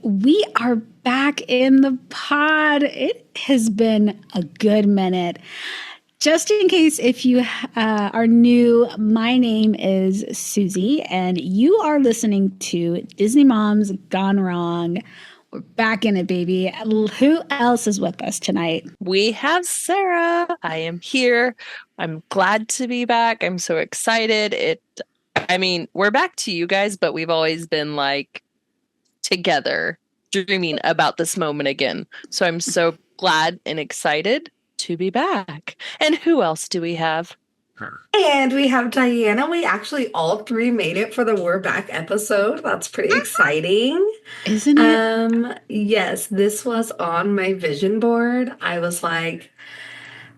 we are back in the pod. It has been a good minute. Just in case if you are new, my name is Susie, and you are listening to Disney Moms Gone Wrong. We're back in it, baby. Who else is with us tonight? We have Sarah. I am here. I'm glad to be back. I'm so excited. We're back to you guys, but we've always been like together dreaming about this moment again. So I'm so glad and excited to be back. And who else do we have? And we have Diana. We actually all three made it for the We're Back episode. That's pretty exciting. Isn't it? Yes, this was on my vision board. I was like,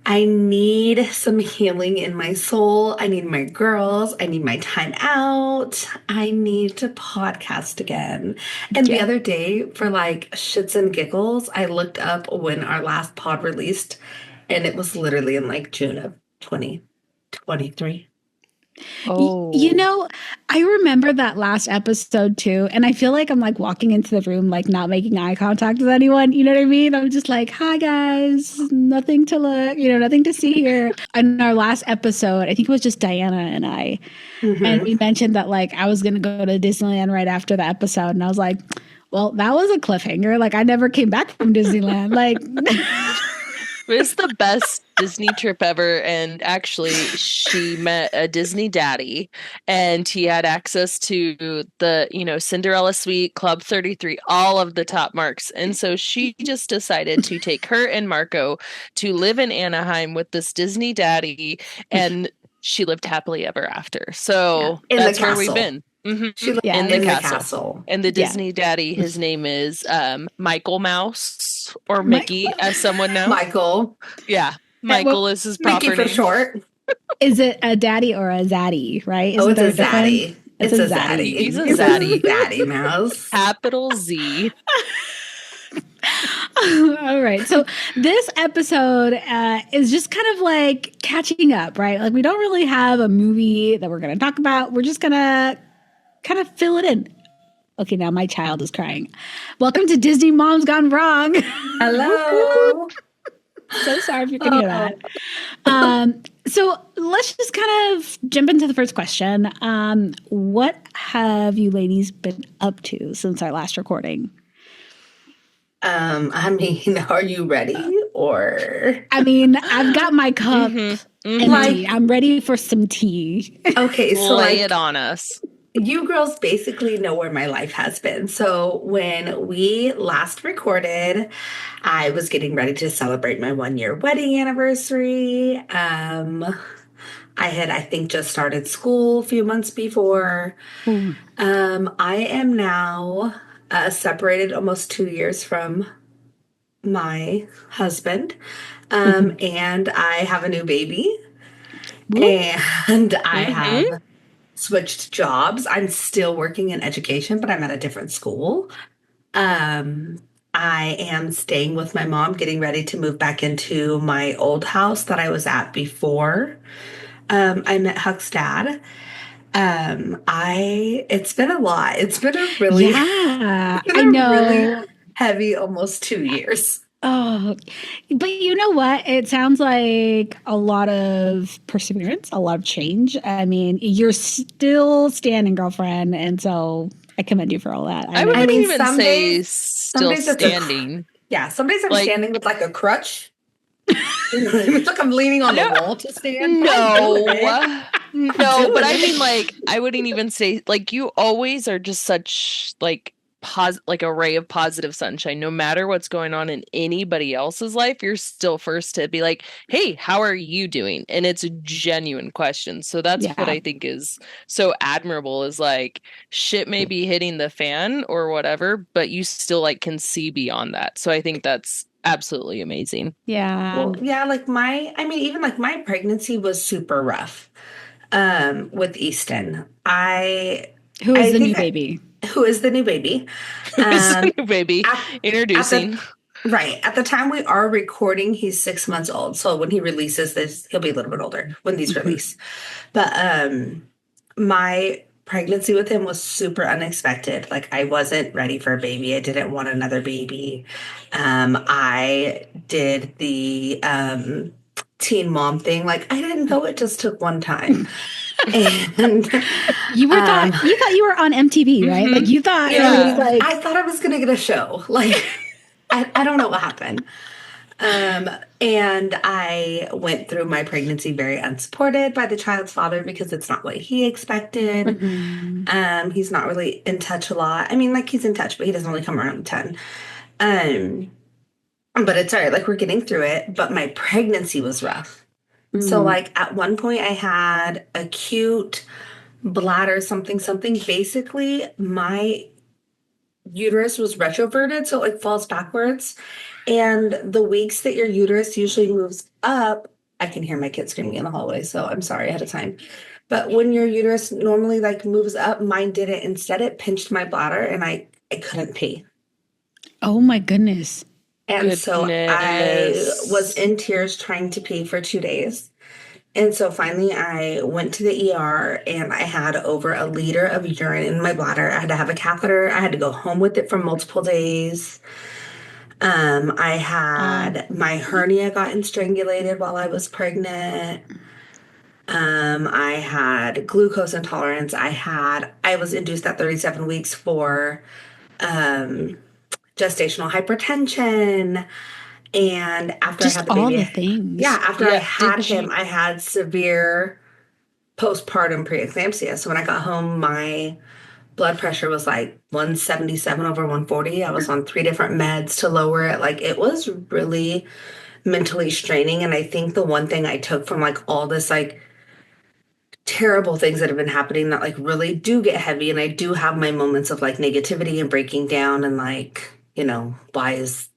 I need some healing in my soul. I need my girls. I need my time out. I need to podcast again. And the other day, for like shits and giggles, I looked up when our last pod released, and it was literally in like June of 2023. Oh. You know, I remember that last episode too, and I feel like I'm like walking into the room like not making eye contact with anyone. You know what I mean? I'm just like, hi guys, nothing to look, nothing to see here. In our last episode, I think it was just Diana and I, and we mentioned that like I was gonna go to Disneyland right after the episode, and I was like, well, that was a cliffhanger. Like I never came back from Disneyland. Like it was the best Disney trip ever. And actually, she met a Disney daddy, and he had access to the, Cinderella Suite, Club 33, all of the top marks. And so she just decided to take her and Marco to live in Anaheim with this Disney daddy, and she lived happily ever after. So that's where we've been. Mm-hmm. She lived in the castle. And the Disney daddy, his name is Michael Mouse or Mickey, as someone knows. Michael. Yeah. Michael is his proper Mickey for name. short. Is it a daddy or a zaddy, right? It's a zaddy. It's a zaddy. He's a zaddy. Zaddy mouse. Capital Z. All right. So this episode is just kind of like catching up, right? Like we don't really have a movie that we're going to talk about. We're just going to kind of fill it in. Okay, now my child is crying. Welcome to Disney Moms Gone Wrong. Hello. So sorry if you can hear that. So let's just kind of jump into the first question. What have you ladies been up to since our last recording? Are you ready? Or I've got my cup empty. I'm ready for some tea. Okay, so lay it on us. You girls basically know where my life has been. So when we last recorded, I was getting ready to celebrate my 1-year wedding anniversary. I think, just started school a few months before. I am now separated almost 2 years from my husband. And I have a new baby. And I have switched jobs. I'm still working in education, but I'm at a different school. I am staying with my mom, getting ready to move back into my old house that I was at before I met Huck's dad. It's been a lot. It's been a really, really heavy, almost 2 years. Oh, but you know what? It sounds like a lot of perseverance, a lot of change. You're still standing, girlfriend, and so I commend you for all that. I wouldn't even say still standing. Some days I'm standing with like a crutch. It's like I'm leaning on the wall to stand. No, but I wouldn't even say, like, you always are just such like a ray of positive sunshine. No matter what's going on in anybody else's life, you're still first to be like, hey, how are you doing? And it's a genuine question. So that's what I think is so admirable, is like shit may be hitting the fan or whatever, but you still like can see beyond that. So I think that's absolutely amazing. Yeah. Well, yeah, like my pregnancy was super rough with Easton. Who is the new baby? Who is the new baby? Introducing. At the time we are recording, he's 6 months old. So when he releases this, he'll be a little bit older when these release. But my pregnancy with him was super unexpected. Like I wasn't ready for a baby. I didn't want another baby. I did the teen mom thing. Like I didn't know it just took one time. And you thought you were on MTV, right? Like you thought it was like I thought I was gonna get a show. Like I don't know what happened. And I went through my pregnancy very unsupported by the child's father because it's not what he expected. mm-hmm. He's not really in touch a lot. I mean, like he's in touch, but he doesn't really come around a ton. But it's all right. Like we're getting through it. But my pregnancy was rough. So like at one point I had acute bladder something. Basically, my uterus was retroverted, so it like falls backwards. And the weeks that your uterus usually moves up, I can hear my kids screaming in the hallway, so I'm sorry ahead of time. But when your uterus normally like moves up, mine didn't. Instead, it pinched my bladder and I couldn't pee. Oh my goodness. And so I was in tears trying to pee for 2 days. And so finally I went to the ER and I had over a liter of urine in my bladder. I had to have a catheter. I had to go home with it for multiple days. I had my hernia got strangulated while I was pregnant. I had glucose intolerance. I was induced at 37 weeks for gestational hypertension. And after just I had the baby, all the things. After I had him, I had severe postpartum preeclampsia. So when I got home, my blood pressure was like 177 over 140. I was on 3 different meds to lower it. Like it was really mentally straining. And I think the one thing I took from like all this like terrible things that have been happening that like really do get heavy, and I do have my moments of like negativity and breaking down and like, you know, why is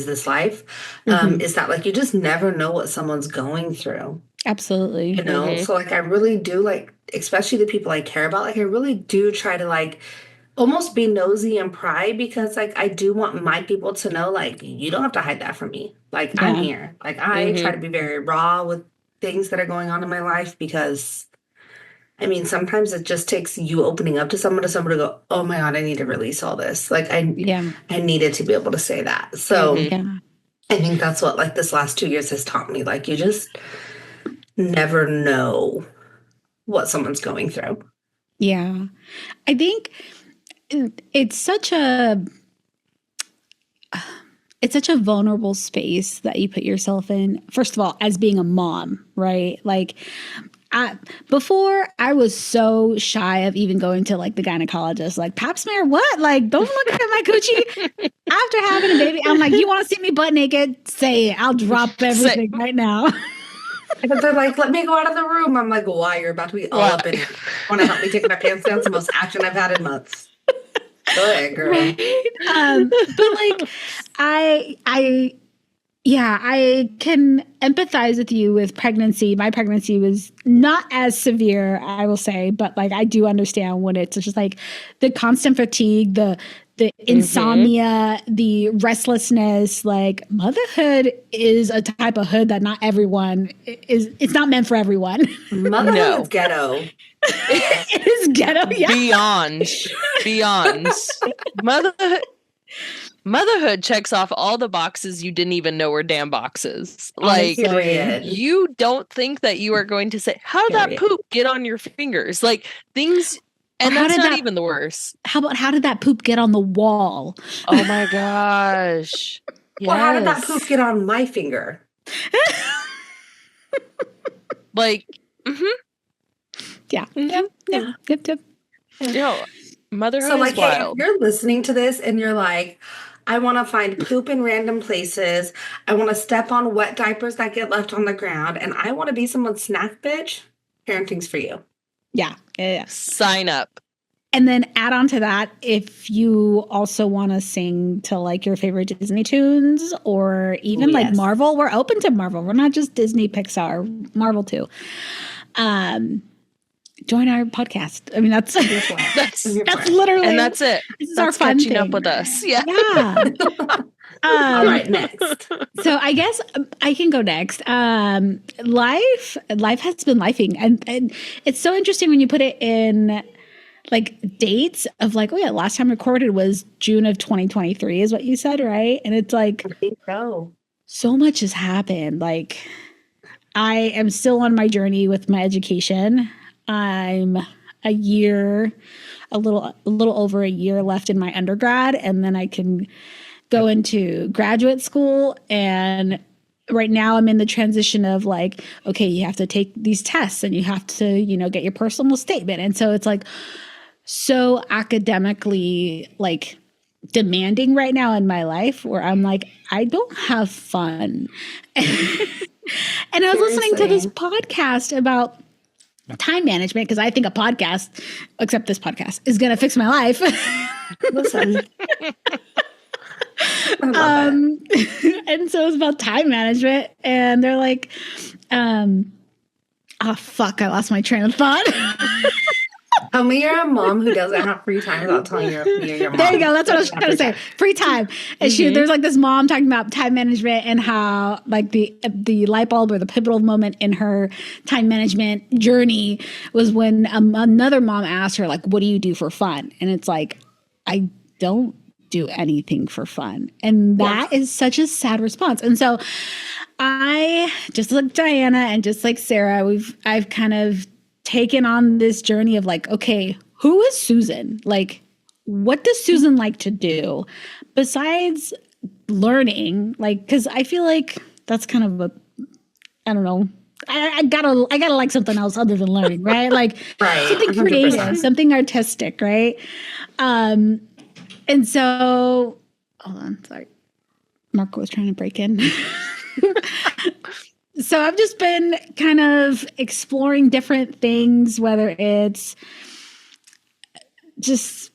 this life? Is that like you just never know what someone's going through. Absolutely. You know, so like I really do like, especially the people I care about, like I really do try to like almost be nosy and pry, because like I do want my people to know like you don't have to hide that from me. Like I'm here. Like I try to be very raw with things that are going on in my life, because I mean, sometimes it just takes you opening up to someone to go, oh my God, I need to release all this. Like I needed to be able to say that. So I think that's what like this last 2 years has taught me. Like you just never know what someone's going through. Yeah. I think it's such a vulnerable space that you put yourself in. First of all, as being a mom, right? Like before I was so shy of even going to like the gynecologist, like pap smear, what? Like, don't look at my coochie after having a baby. I'm like, you want to see me butt naked? Say it. I'll drop everything right now. And they're like, let me go out of the room. I'm like, why? You're about to be all up in it. Want to help me take my pants down? It's the most action I've had in months. Go ahead, girl. Right? But like, I can empathize with you with pregnancy. My pregnancy was not as severe, I will say, but like I do understand when it's just like the constant fatigue, the insomnia, the restlessness. Like motherhood is a type of hood that not everyone is. It's not meant for everyone. Motherhood is ghetto. It is ghetto. Yeah. Beyond. Motherhood checks off all the boxes you didn't even know were damn boxes. Like, you don't think that you are going to say, how did that poop get on your fingers? Like, things, and that's not even the worst. How about, how did that poop get on the wall? Oh my gosh. Well, how did that poop get on my finger? Like, Yeah. Motherhood so like, is wild. Hey, if you're listening to this and you're like, I want to find poop in random places, I want to step on wet diapers that get left on the ground, and I want to be someone's snack bitch, parenting's for you. Yeah. Sign up. And then add on to that, if you also want to sing to like your favorite Disney tunes, or even like Marvel, we're open to Marvel. We're not just Disney, Pixar, Marvel too. Join our podcast. I mean, that's literally, and that's it. This is that's our fun catching thing. up with us. Yeah. All right, next. So I guess I can go next. Life has been lifing, and it's so interesting when you put it in like dates of like, oh yeah, last time recorded was June of 2023 is what you said, right? And it's like, I think so much has happened. Like, I am still on my journey with my education. I'm a little over a year left in my undergrad, and then I can go into graduate school. And right now I'm in the transition of like, okay, you have to take these tests and you have to, you know, get your personal statement. And so it's like so academically like demanding right now in my life where I'm like, I don't have fun. And I was listening to this podcast about time management because I think a podcast, except this podcast, is going to fix my life. Listen. And so it's about time management. And they're like, oh, fuck, I lost my train of thought. Tell me you're a mom who doesn't have free time without telling you're your mom. There you go. That's what I was trying to say. Free time. And there's like this mom talking about time management and how like the light bulb or the pivotal moment in her time management journey was when another mom asked her like, what do you do for fun? And it's like, I don't do anything for fun. And that is such a sad response. And so I, just like Diana and just like Sarah, I've kind of taken on this journey of like, okay, who is Susan? Like, what does Susan like to do besides learning? Like, because I feel like that's kind of I don't know. I gotta like something else other than learning, right? Like something creative, 100%. Something artistic, right? And so, hold on, sorry, Marco was trying to break in. So I've just been kind of exploring different things, whether it's just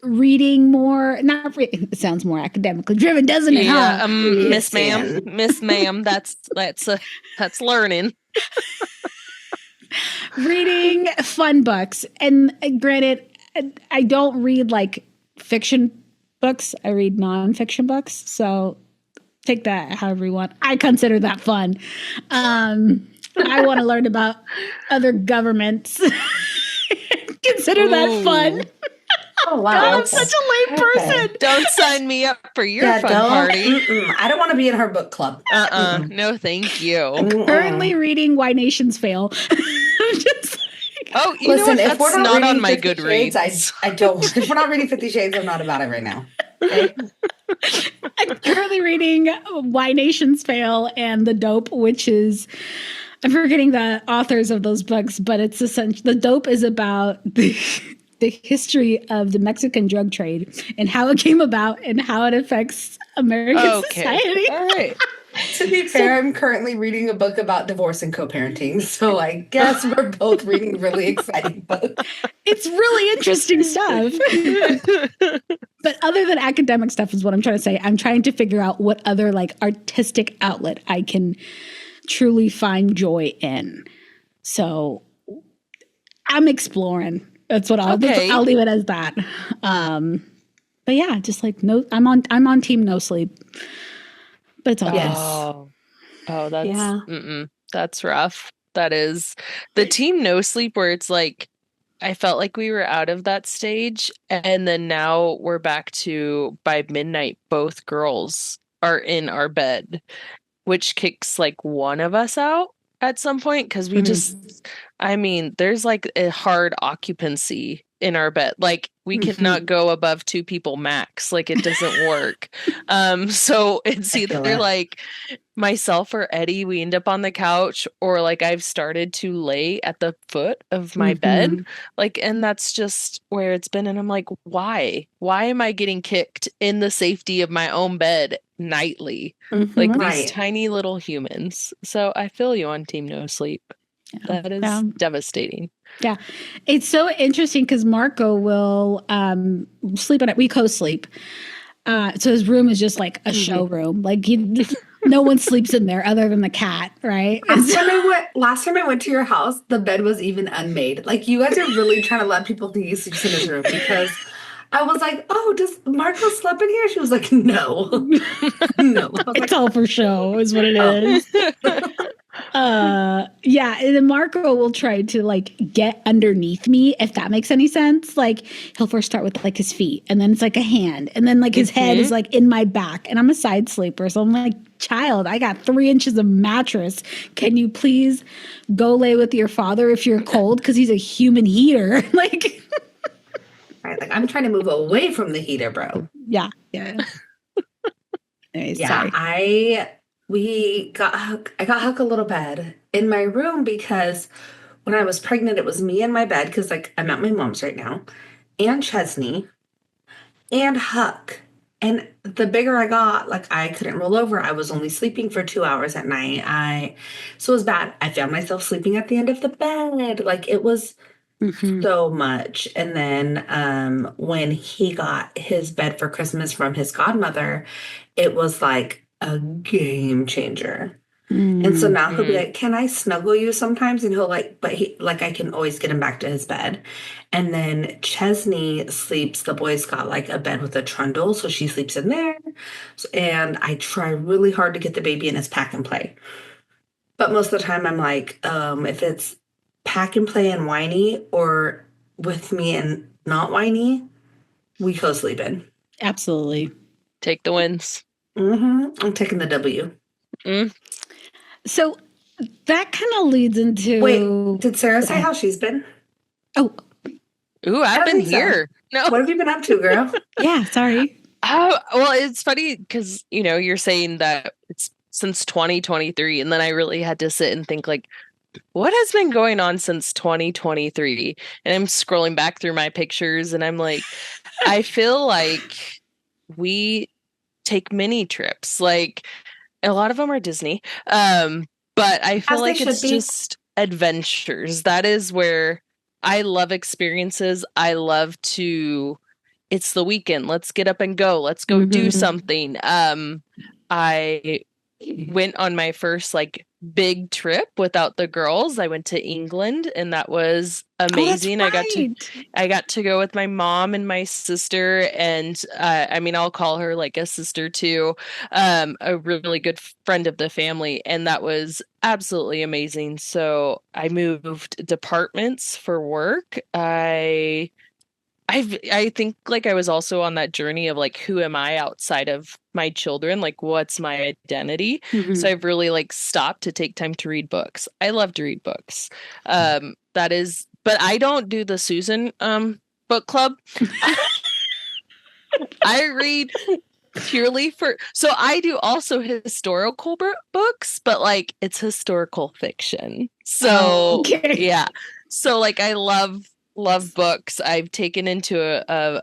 reading more, it sounds more academically driven, doesn't it? Yeah, huh? Miss Ma'am, that's learning. Reading fun books. And granted, I don't read like fiction books. I read nonfiction books. So take that however you want. I consider that fun. I want to learn about other governments. Consider that fun. Oh, wow. God, I'm such a lame person. Don't sign me up for your fun party. I don't want to be in her book club. No, thank you. I'm currently reading Why Nations Fail. I'm just like, you know what? That's not on my Goodreads. I don't. If we're not reading 50 Shades, I'm not about it right now. Okay? I'm currently reading Why Nations Fail and The Dope, which is, I'm forgetting the authors of those books, but it's essentially, The Dope is about the history of the Mexican drug trade and how it came about and how it affects American society. All right. To be fair, I'm currently reading a book about divorce and co-parenting, so I guess we're both reading really exciting books. It's really interesting stuff. But other than academic stuff is what I'm trying to say. I'm trying to figure out what other like artistic outlet I can truly find joy in. So I'm exploring. That's what I'll leave it as that. But yeah, just like I'm on team no sleep. But it's all that's rough. That is the team no sleep where it's like I felt like we were out of that stage and then now we're back to by midnight both girls are in our bed, which kicks like one of us out at some point because we there's like a hard occupancy in our bed. Like we cannot go above 2 people max. Like it doesn't work. So it's either like myself or Eddie, we end up on the couch or like I've started to lay at the foot of my bed. Like, and that's just where it's been. And I'm like, why am I getting kicked in the safety of my own bed nightly? Like these tiny little humans. So I feel you on team no sleep. Yeah. That is devastating. Yeah. It's so interesting because Marco will sleep on it. We co-sleep. So his room is just like a showroom. Like no one sleeps in there other than the cat, right? Last time I went to your house, the bed was even unmade. Like you guys are really trying to let people think he sleeps in his room because I was like, oh, does Marco sleep in here? She was like, no. No. It's like, all for show is what it is. Yeah, and then Marco will try to like get underneath me, if that makes any sense. Like he'll first start with like his feet, and then it's like a hand, and then like his head is like in my back, and I'm a side sleeper, so I'm like, child, I got 3 inches of mattress. Can you please go lay with your father if you're cold? Because he's a human heater. Like, Right, like I'm trying to move away from the heater, bro. yeah. Anyways, sorry. I got Huck a little bed in my room because when I was pregnant, it was me in my bed because like I'm at my mom's right now, and Chesney and Huck. And the bigger I got, like I couldn't roll over. I was only sleeping for 2 hours at night. So it was bad. I found myself sleeping at the end of the bed. Like it was so much. And then when he got his bed for Christmas from his godmother, it was like a game changer. And so now he'll be like, can I snuggle you sometimes? And he'll like, but he like I can always get him back to his bed. And then Chesney sleeps, the boys got like a bed with a trundle, so she sleeps in there. And I try really hard to get the baby in his pack and play. But most of the time I'm like, if it's pack and play and whiny or with me and not whiny, we co-sleep in. Absolutely. Take the wins. I'm taking the W. So that kind of leads into. Wait, did Sarah say how she's been? Oh, ooh, I've been here. No, what have you been up to, girl? Yeah, sorry. Oh, well, it's funny because you're saying that it's since 2023, and then I really had to sit and think like, what has been going on since 2023? And I'm scrolling back through my pictures, and I'm like, I feel like we take mini trips. Like a lot of them are Disney, but I feel like it's just adventures. That is where I love experiences. I love to. It's the weekend. Let's get up and go. Let's go do something. I went on my first like big trip without the girls. I went to England, and that was amazing. Oh, that's right. I got to go with my mom and my sister, and I mean, I'll call her like a sister too, a really good friend of the family, and that was absolutely amazing. So I moved departments for work. I think like I was also on that journey of like, who am I outside of my children? Like, what's my identity? So I've really like stopped to take time to read books. I love to read books. That is, but I don't do the Susan book club. I read purely so I do also historical books, but like it's historical fiction. So yeah. So like I love books. I've taken into a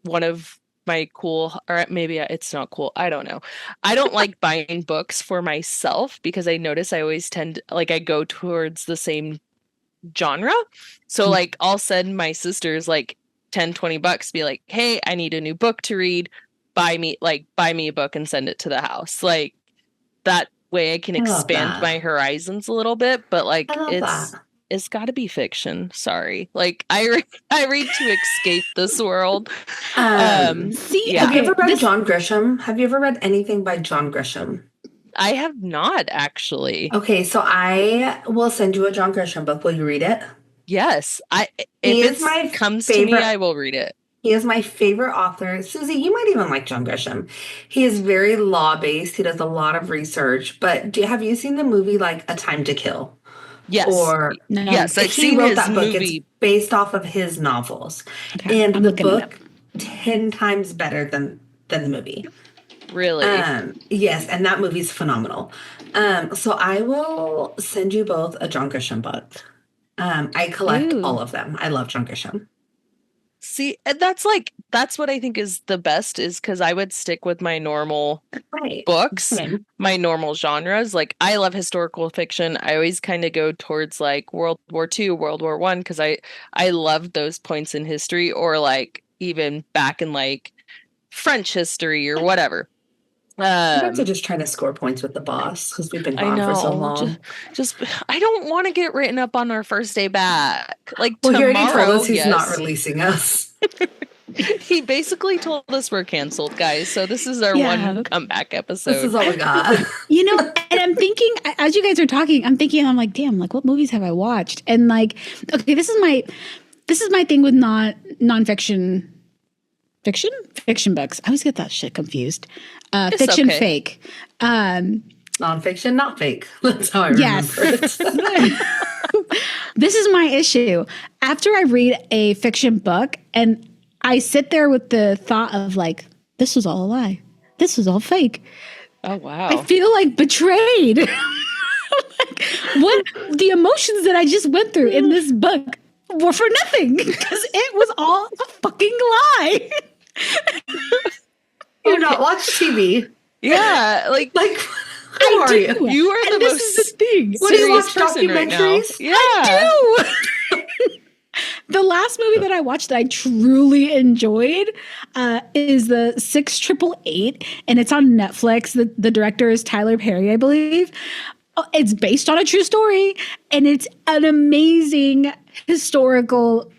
one of my cool, or maybe it's not cool, I don't know. I don't like buying books for myself because I notice I always tend like I go towards the same genre. So like I'll send my sisters like 10-20 bucks, be like, hey, I need a new book to read, buy me a book and send it to the house. Like that way I can expand my horizons a little bit, but like it's got to be fiction. Sorry. Like I read to escape this world. Have you ever read John Grisham? Have you ever read anything by John Grisham? I have not actually. Okay, so I will send you a John Grisham book. Will you read it? Yes. If it comes to me, I will read it. He is my favorite author. Susie, you might even like John Grisham. He is very law-based. He does a lot of research. But have you seen the movie like A Time to Kill? Yes. Yes, I've seen wrote his that book. movie. It's based off of his novels. Okay, and the book 10 times better than the movie. Really? Yes, and that movie's phenomenal. So I will send you both a John Grisham book. I collect all of them. I love John Grisham. See, that's what I think is the best, is because I would stick with my normal books, my normal genres. Like I love historical fiction. I always kind of go towards like World War II, World War I, because I love those points in history, or like even back in like French history or whatever. You guys are just trying to score points with the boss because we've been gone for so long. Just I don't want to get written up on our first day back. Like well, tomorrow, he already told us he's not releasing us. He basically told us we're canceled, guys. So this is our one comeback episode. This is all we got. You know, and I'm thinking, as you guys are talking, I'm like, damn, like what movies have I watched? And like, okay, this is my thing with nonfiction. Fiction books. I always get that shit confused. Fiction, okay. Fake. Nonfiction, not fake. That's how I remember it. This is my issue. After I read a fiction book and I sit there with the thought of like, this was all a lie. This was all fake. Oh, wow. I feel like betrayed. Like, what the emotions that I just went through in this book were for nothing because it was all a fucking lie. You not watch TV. Yeah, like who are you? You are the most thing. What do you watch, person right now. documentaries? Yeah. I do. The last movie that I watched that I truly enjoyed is the 6888, and it's on Netflix. The director is Tyler Perry, I believe. It's based on a true story, and it's an amazing historical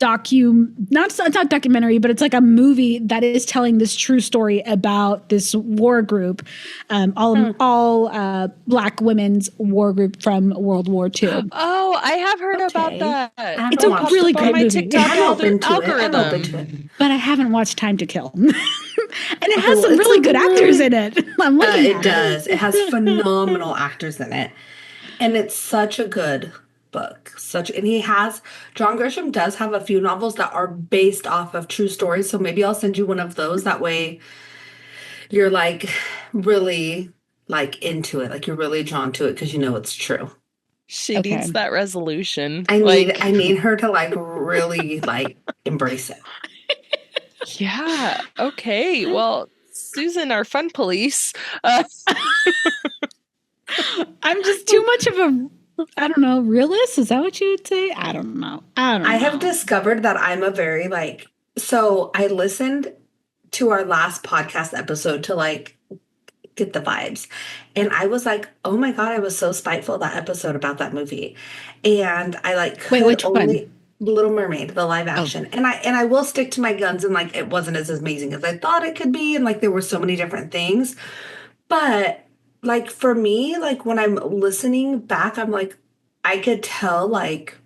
it's not documentary, but it's like a movie that is telling this true story about this war group, all Black women's war group from World War II. Oh, I have heard about that. It's a really good movie. TikTok algorithm. But I haven't watched Time to Kill. And it has some really good actors in it. I'm looking it does. It has phenomenal actors in it. And it's such a good book. And John Grisham does have a few novels that are based off of true stories. So maybe I'll send you one of those. That way you're like really like into it. Like you're really drawn to it because you know it's true. She needs that resolution. I need her to like really like embrace it. Yeah. Okay. Well, Susan, our fun police. I'm just too much of a, I don't know, realist? Is that what you would say? I don't know. I have discovered that I'm a very so I listened to our last podcast episode to like get the vibes. And I was like, oh my God, I was so spiteful that episode about that movie. And I like Wait, which one? Little Mermaid, the live action. And I will stick to my guns, and like it wasn't as amazing as I thought it could be, and like there were so many different things. But like for me, like when I'm listening back, I'm like, I could tell like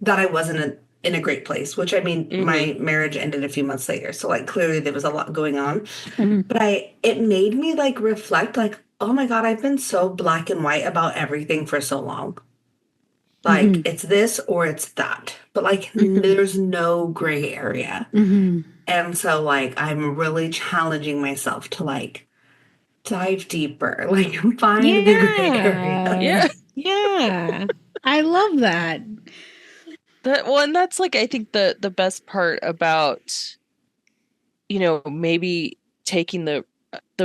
that I wasn't in a great place, which I mean, my marriage ended a few months later. So like clearly there was a lot going on. Mm-hmm. But it made me like reflect like, oh my God, I've been so black and white about everything for so long. Like it's this or it's that. But like there's no gray area. Mm-hmm. And so like I'm really challenging myself to like dive deeper, like find the gray area. Yeah. Yeah. I love that. And that's like I think the best part about, you know, maybe taking the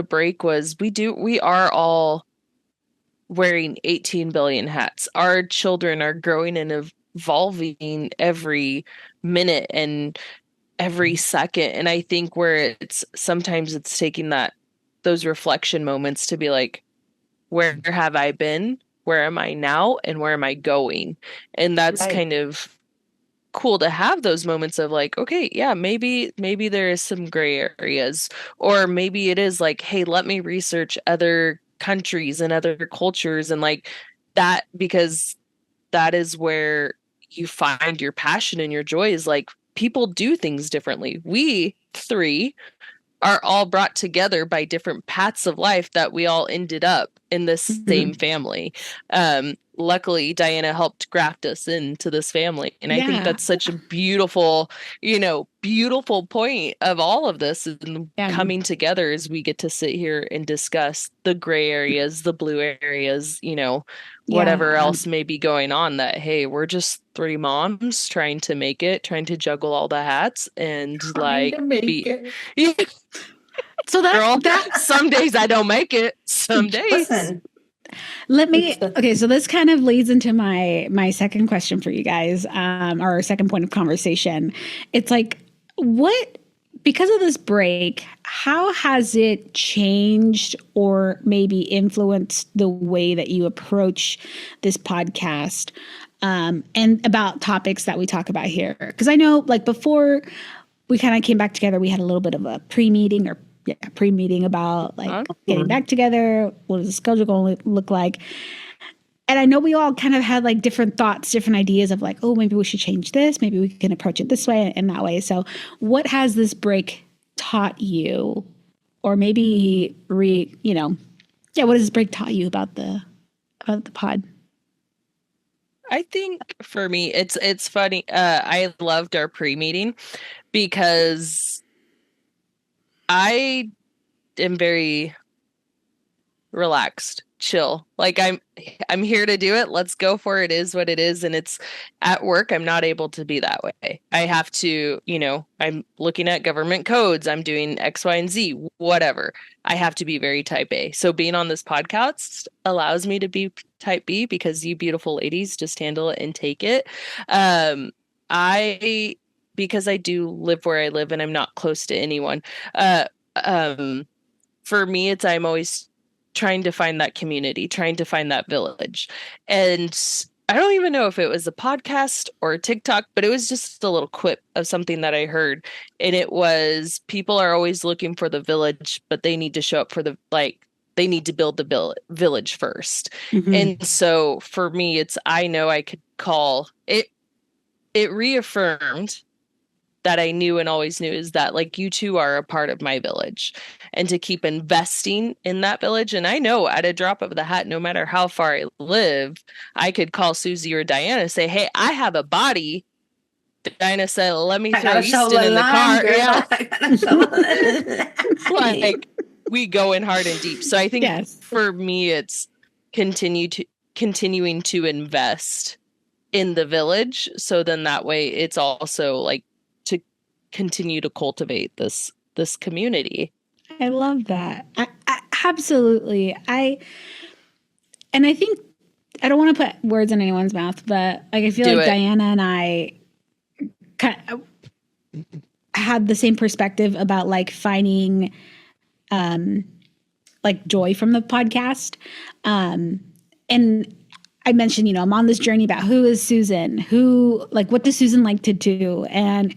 break was we are all wearing 18 billion hats. Our children are growing and evolving every minute and every second. And I think where sometimes it's taking those reflection moments to be like, where have I been? Where am I now? And where am I going? And that's kind of cool to have those moments of like, okay, yeah, maybe there is some gray areas, or maybe it is like, hey, let me research other countries and other cultures and like that, because that is where you find your passion and your joy is like people do things differently. We three are all brought together by different paths of life that we all ended up in this same family. Luckily, Diana helped graft us into this family. And I think that's such a beautiful, beautiful point of all of this and coming together as we get to sit here and discuss the gray areas, the blue areas, whatever else may be going on that, hey, we're just three moms trying to make it, trying to juggle all the hats and Yeah. So that some days I don't make it. Some days. Listen. Okay, so this kind of leads into my second question for you guys, our second point of conversation. It's like, because of this break, how has it changed or maybe influenced the way that you approach this podcast and about topics that we talk about here? Because I know, like before we kind of came back together. We had a little bit of a pre-meeting about like getting back together. What is the schedule going to look like? And I know we all kind of had like different thoughts, different ideas of like, oh, maybe we should change this. Maybe we can approach it this way and that way. So what has this break taught you? Or maybe what has this break taught you about the pod? I think for me, it's funny. I loved our pre-meeting because I am very relaxed, chill. Like I'm here to do it. Let's go for it. It is what it is. And it's at work. I'm not able to be that way. I have to, I'm looking at government codes. I'm doing X, Y, and Z, whatever. I have to be very type A. So being on this podcast allows me to be type B because you beautiful ladies just handle it and take it. Because I do live where I live and I'm not close to anyone. For me, I'm always trying to find that community, trying to find that village. And I don't even know if it was a podcast or a TikTok, but it was just a little quip of something that I heard. And it was, people are always looking for the village, but they need to show up for they need to build the village first. Mm-hmm. And so for me, I know I could call it. It reaffirmed that I knew and always knew is that like you two are a part of my village, and to keep investing in that village. And I know at a drop of the hat, no matter how far I live, I could call Susie or Diana, say, hey, I have a body. Diana said, let me throw Easton in the car. Yeah. Like we go in hard and deep. So I think for me, it's continuing to invest in the village. So then that way it's also like to continue to cultivate this community. I love that. I absolutely. I think I don't want to put words in anyone's mouth, but like I feel like Diana and I kind of had the same perspective about like finding like joy from the podcast. And I mentioned, I'm on this journey about who is Susan, what does Susan like to do? And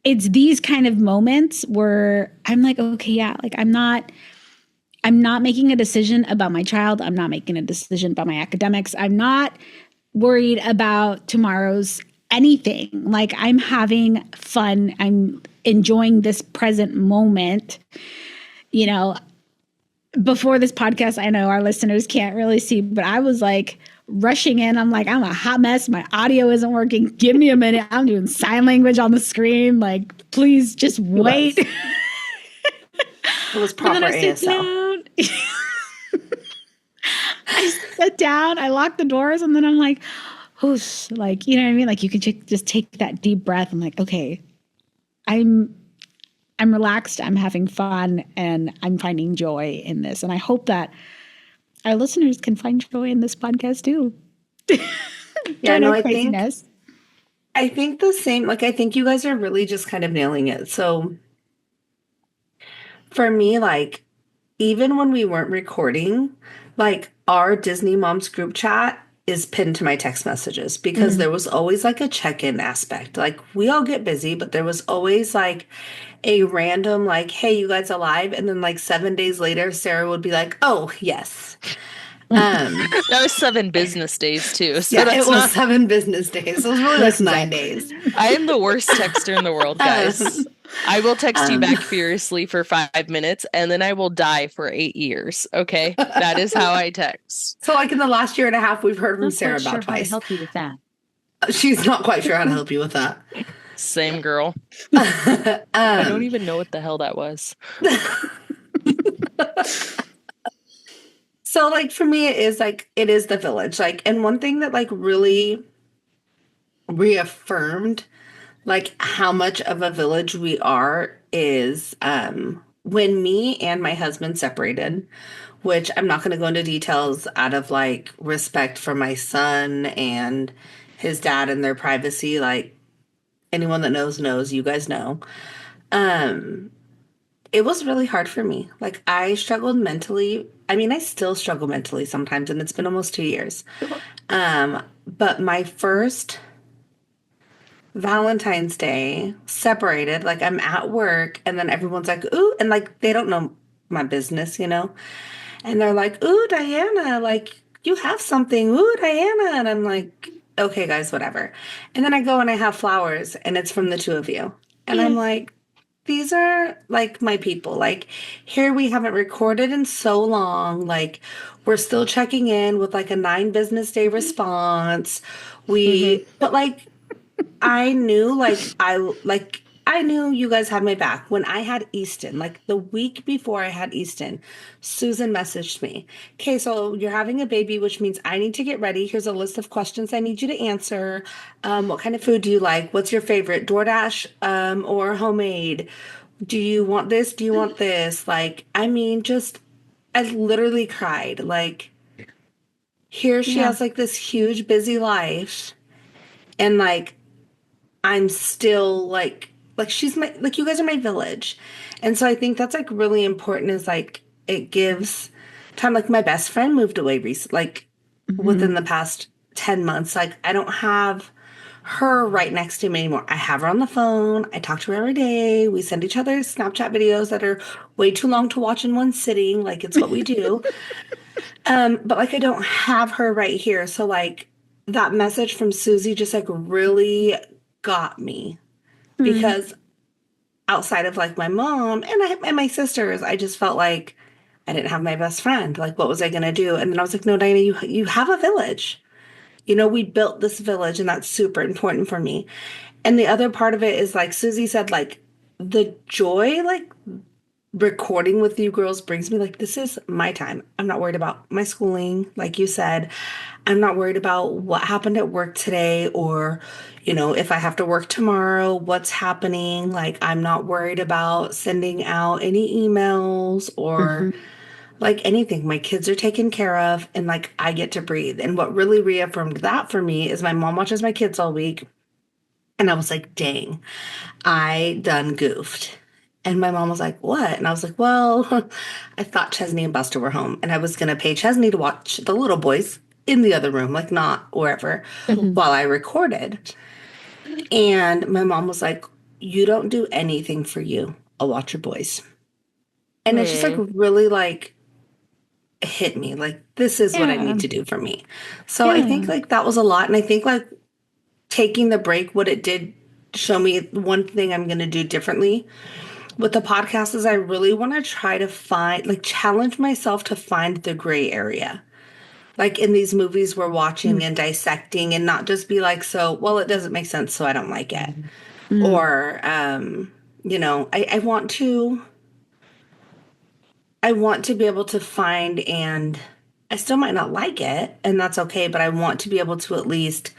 it's these kind of moments where I'm like, okay, yeah, like I'm not making a decision about my child. I'm not making a decision about my academics. I'm not worried about tomorrow's anything. Like I'm having fun. I'm enjoying this present moment. Before this podcast, I know our listeners can't really see, but I was like rushing in. I'm like, I'm a hot mess. My audio isn't working. Give me a minute. I'm doing sign language on the screen. Like, please just wait. It was proper ASL. I sit down, I lock the doors, and then I'm like, whoosh, like, you know what I mean? Like you can just take that deep breath. I'm like, okay, I'm relaxed. I'm having fun and I'm finding joy in this. And I hope that our listeners can find joy in this podcast too. Yeah, no, I think the same. Like, I think you guys are really just kind of nailing it. So for me, like, even when we weren't recording, like our Disney Moms group chat is pinned to my text messages because there was always like a check-in aspect. Like we all get busy, but there was always like a random like, hey, you guys alive? And then like 7 days later, Sarah would be like, oh, yes. That was 7 business days too. So yeah, it was 7 business days. It was really like 9 days. I am the worst texter in the world, guys. I will text you back furiously for 5 minutes and then I will die for 8 years. Okay, that is how I text. So, like in the last year and a half, we've heard from Sarah about twice. How to help you with that? She's not quite sure how to help you with that. Same girl. I don't even know what the hell that was. So, like for me, it is the village. Like, and one thing that like really reaffirmed like how much of a village we are is when me and my husband separated, which I'm not going to go into details out of like respect for my son and his dad and their privacy. Like anyone that knows, you guys know. It was really hard for me. Like I struggled mentally. I mean, I still struggle mentally sometimes, and it's been almost 2 years. But my first Valentine's Day, separated, like I'm at work, and then everyone's like, ooh, and like they don't know my business, you know? And they're like, ooh, Diana, like you have something, ooh, Diana. And I'm like, okay, guys, whatever. And then I go and I have flowers, and it's from the two of you. And I'm like, these are like my people. Like, here we haven't recorded in so long. Like, we're still checking in with like a 9 business day response. Mhm. But like, I knew I knew you guys had my back. When I had Easton, like the week before I had Easton, Susan messaged me. Okay, so you're having a baby, which means I need to get ready. Here's a list of questions I need you to answer. What kind of food do you like? What's your favorite? DoorDash or homemade? Do you want this? Do you want this? Like, I mean, just I literally cried. Like, here she Yeah. has like this huge busy life. And like I'm still like she's my like you guys are my village. And so I think that's like really important is like it gives time like my best friend moved away recently like within the past 10 months. Like I don't have her right next to me anymore. I have her on the phone. I talk to her every day. We send each other Snapchat videos that are way too long to watch in one sitting. Like it's what we do. But like I don't have her right here. So like that message from Susie just like really got me Mm. because outside of like my mom and my sisters, I just felt like I didn't have my best friend. Like what was I gonna do? And then I was like, no, Diana, you have a village. You know, we built this village and that's super important for me. And the other part of it is like Susie said, like the joy, like recording with you girls brings me like this is my time. I'm not worried about my schooling, like you said. I'm not worried about what happened at work today or, you know, if I have to work tomorrow, what's happening. Like I'm not worried about sending out any emails or Mhm. like anything. My kids are taken care of and like I get to breathe. And what really reaffirmed that for me is my mom watches my kids all week. And I was like, dang, I done goofed. And my mom was like, what? And I was like, well, I thought Chesney and Buster were home and I was going to pay Chesney to watch the little boys in the other room, like not wherever, Mhm. while I recorded. And my mom was like, you don't do anything for you. I'll watch your boys. And it's just like Hmm. really like hit me. Like, this is what I Yeah. need to do for me. So I think Yeah. like that was a lot. And I think like taking the break, what it did show me one thing I'm going to do differently with the podcast is I really want to try to find, like, challenge myself to find the gray area. Like in these movies we're watching and dissecting and not just be like, so, well, it doesn't make sense, so I don't like it. Mm. Or, you know, I want to be able to find and I still might not like it and that's okay, but I want to be able to at least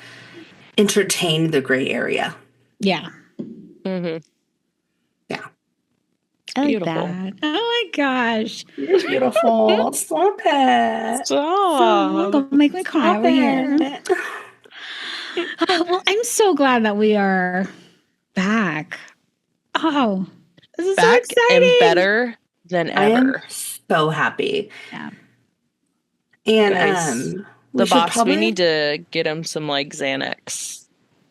entertain the gray area. Yeah. Hmm. Yeah. I like Beautiful. that. Oh my gosh. You're beautiful. Stop it. So Stop. don't make me cry Stop over here. it. Oh, well, I'm so glad that we are back. Oh, this is so Back and exciting. better than I am ever. so happy. Yeah. And Guys, we the should boss, we probably need to get him some like Xanax.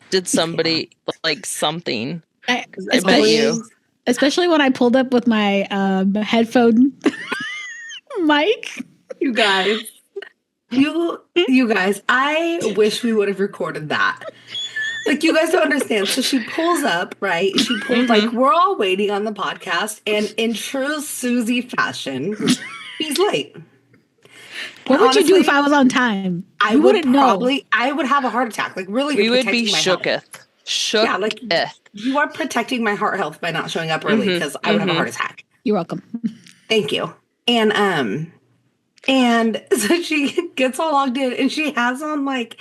Did yeah, somebody like something? I, 'Cause I bet especially, you. please, especially when I pulled up with my headphone mic. you guys. You guys, I wish we would have recorded that. Like you guys don't understand. So she pulls up, right? She pulled like Hmm. we're all waiting on the podcast, and in true Susie fashion, he's late. And What would you do if honestly, I was on time? You wouldn't know. I would have a heart attack. Like really, you're We would be protecting my health. shooketh. Yeah, like Shooketh. you are protecting my heart health by not showing up early Hmm. because I would have a Hmm. heart attack. You're welcome. Thank you. And so she gets all logged in and she has on like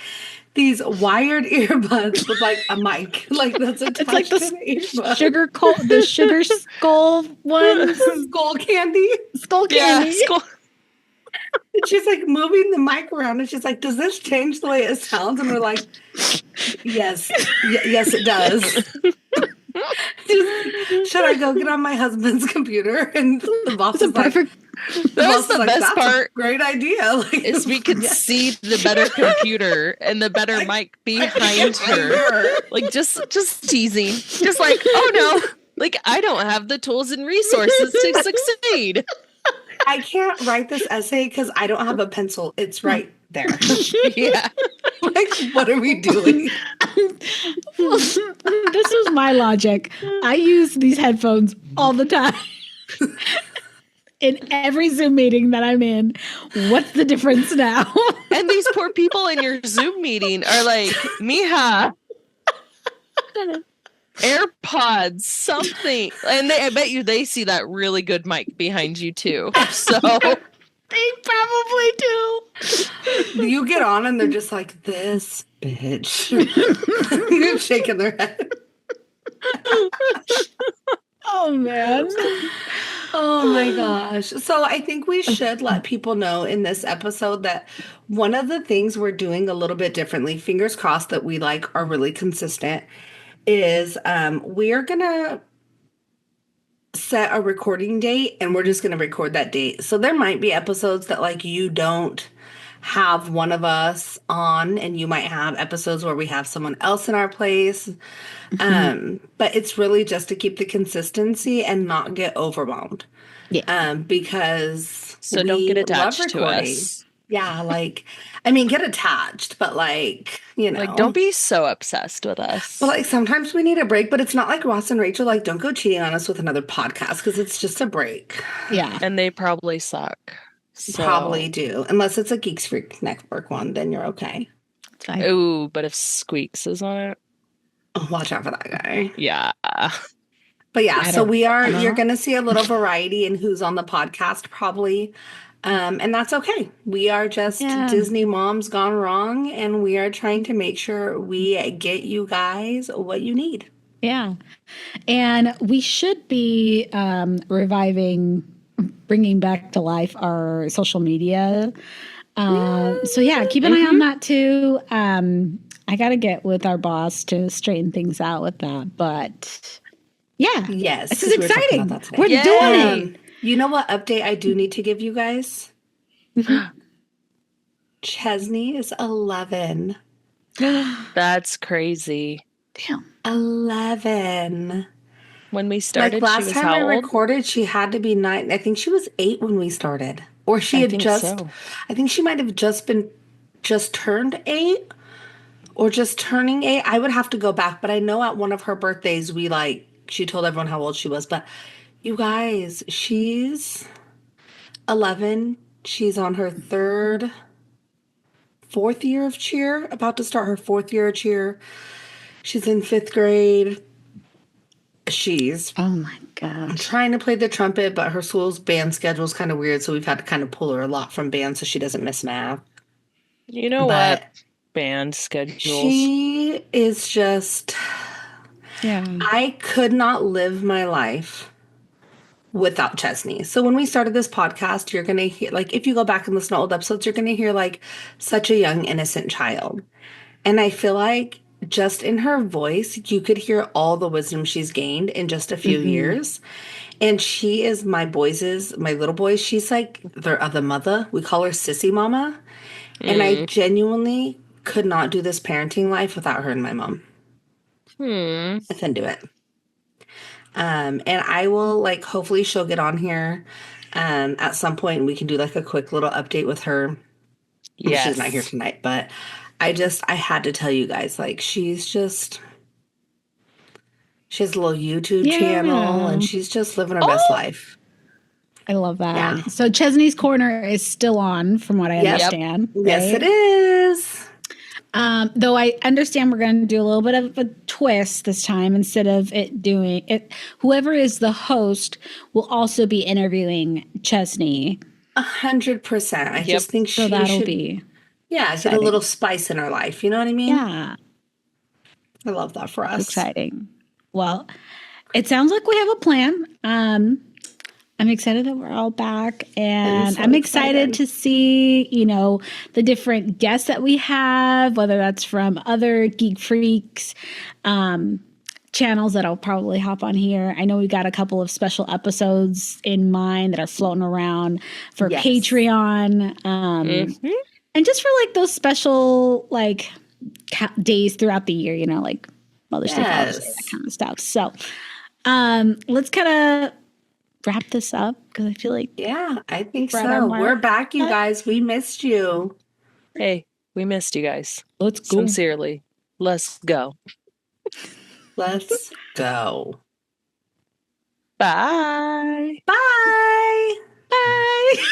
these wired earbuds with like a mic like that's It's like attached to the earbud. the sugar skull ones, Skull candy. skull Yeah, candy. school. And she's like moving the mic around and she's like, does this change the way it sounds? And we're like, yes, yes, it does. Should I go get on my husband's computer? And the boss It's a is like, perfect. That was the best that's part. a great idea. Like, Is we could see the better computer and the better mic behind her. Like just teasing. Just like, oh no. Like I don't have the tools and resources to succeed. I can't write this essay because I don't have a pencil. It's right there. Yeah. Like, what are we doing? This was my logic. I use these headphones all the time. In every Zoom meeting that I'm in, what's the difference now? And these poor people in your Zoom meeting are like, Mija, AirPods, something. And I bet you they see that really good mic behind you too. So They probably do. You get on and they're just like, this bitch. You're shaking their head. Oh, man. Oh my gosh. So I think we should let people know in this episode that one of the things we're doing a little bit differently, fingers crossed that we like are really consistent, is we are gonna set a recording date and we're just gonna record that date. So there might be episodes that like you don't have one of us on, and you might have episodes where we have someone else in our place. But it's really just to keep the consistency and not get overwhelmed. Yeah. Because so don't get attached to us. Yeah, like, I mean, get attached, but like, you know. Like, don't be so obsessed with us. But like, sometimes we need a break, but it's not like Ross and Rachel, like, don't go cheating on us with another podcast because it's just a break. Yeah. And they probably suck. So. Probably do. Unless it's a Geeks Freak Network one, then you're okay. It's fine. Ooh, but if Squeaks is on it. Oh, watch out for that guy. Yeah. But yeah, so you're know. going to see a little variety in who's on the podcast probably. And that's okay. We are just Disney moms gone wrong, and we are trying to make sure we get you guys what you need. Yeah. And we should be bringing back to life our social media. So yeah, keep an eye on that too. I got to get with our boss to straighten things out with that. But yeah. Yes. This is exciting. We're Yay. doing it. You know what update I do need to give you guys? Chesney is 11. That's crazy. Damn. 11. When we started, like last she was time how I old? recorded, she had to be 9. I think she was 8 when we started. Or she had just, so. I think she might have just turned 8 or just turning 8. I would have to go back, but I know at one of her birthdays, she told everyone how old she was. But you guys, she's 11. She's on her 4th year of cheer, about to start her 4th year of cheer. She's in 5th grade. She's Oh my gosh. trying to play the trumpet, but her school's band schedule is kind of weird, so we've had to kind of pull her a lot from band so she doesn't miss math. You know But what? Band schedules. She is just... Yeah. I could not live my life without Chesney. So when we started this podcast, you're going to hear, like, if you go back and listen to old episodes, you're going to hear, like, such a young, innocent child. And I feel like just in her voice, you could hear all the wisdom she's gained in just a few years. And she is my little boys. She's like the mother. We call her Sissy Mama. And I genuinely could not do this parenting life without her and my mom. I couldn't do it. And I will, like, hopefully she'll get on here at some point and we can do like a quick little update with her. Yes. She's not here tonight, but I had to tell you guys, like, she has a little YouTube channel and she's just living her best life. I love that. Yeah. So Chesney's Corner is still on, from what I understand. Yes, right? it is. Though I understand we're going to do a little bit of a twist this time. Instead of it doing it, whoever is the host will also be interviewing Chesney. 100%. I just think So she that'll should be get a little spice in her life. You know what I mean? yeah, I love that for us. exciting. Well, it sounds like we have a plan. I'm excited that we're all back, and so I'm excited to see, the different guests that we have, whether that's from other geek freaks. channels that I'll probably hop on here. I know we got a couple of special episodes in mind that are floating around for Patreon. And just for like those special like days throughout the year, you know, like Mother's Day, Father's Day, that kind of stuff. So let's kind of wrap this up because I feel like I think so. We're back, you guys. We missed you. Hey, we missed you guys. Let's go. Sincerely. Let's go. Let's go. Bye. Bye. Bye.